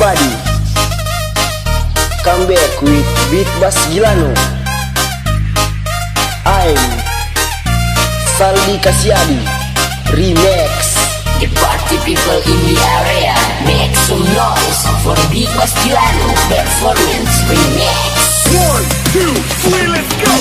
everybody, come back with Beat Bass Gilano. I'm Saldi Kasiadi Remix. The party people in the area, make some noise for Beat Bass Gilano Performance Remix. 1, 2, 3, let's go!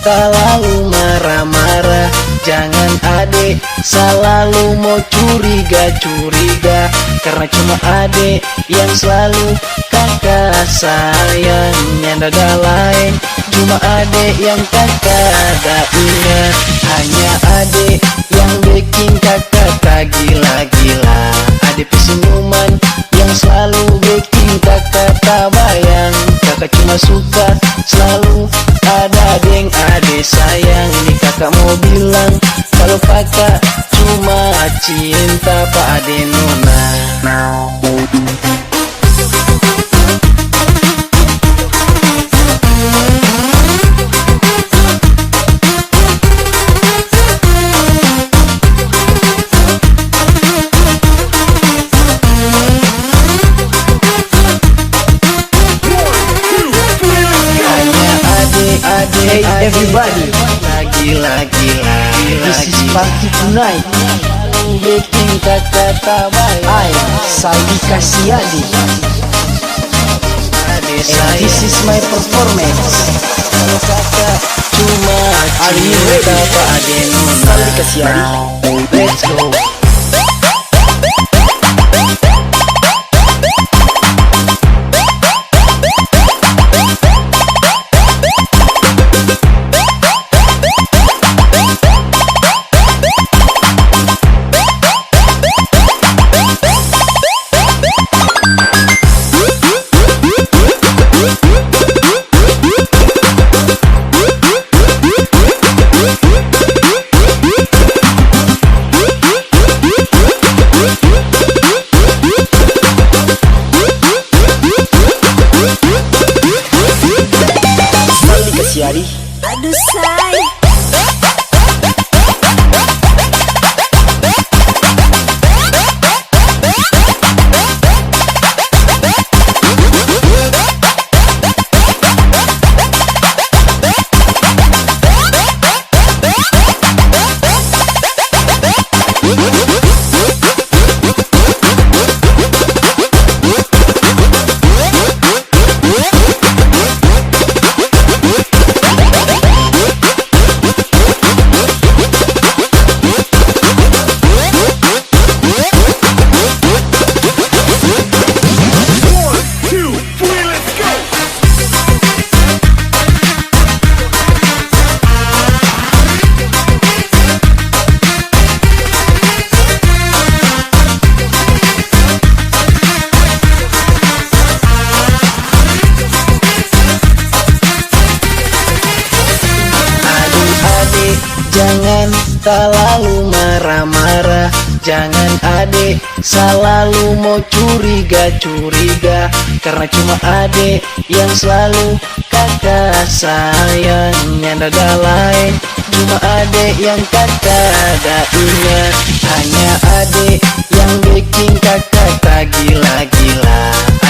Selalu marah-marah, jangan adek selalu mau curiga-curiga, karena cuma adek yang selalu kakak sayang. Yang ada lain cuma adek yang kakak ada ingat, hanya adek yang bikin kakak tak gila-gila. Adek pesenyuman yang selalu bikin kakak tak bayang. Kakak cuma suka selalu ada deng ade sayang. Ini kakak mau bilang kalau kakak cuma cinta pak ade nona. Hey everybody, lagi, this is party tonight. bikin kakak tak baik. I'm Saldi Kasiadi Ade and sayang, this is my performance. kalau kakak cuma Are you ready? cinta pak ade nona. Saldi Kasiadi, let's go. Aduh say. Jangan selalu marah-marah, jangan adek selalu mau curiga-curiga, karena cuma adek yang selalu kakak sayang. Yang ada lain cuma adek yang kakak ada ingat, hanya adek yang bikin kakak tak gila-gila.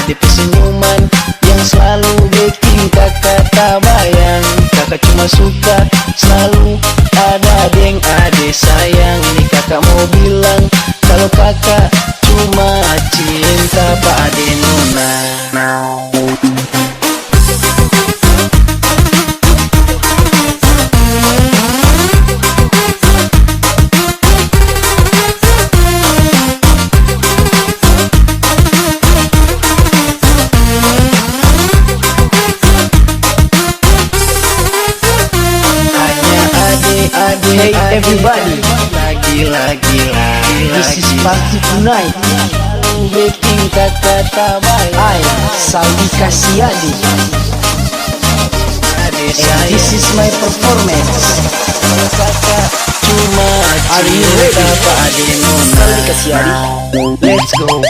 Adek pesenyuman yang selalu bikin kakak tak bayang. Kakak cuma suka selalu ada deng ade sayang. Ini kakak mau bilang kalau kakak cuma cinta pak ade nona. Hey everybody, lagi, this is party tonight. bikin kakak tak baik. I'm Saldi Kasiadi Ade and sayang, this is my performance. kalau kakak cuma Are you ready? Apa ade nona? Sekali dikasih Adi. Let's go.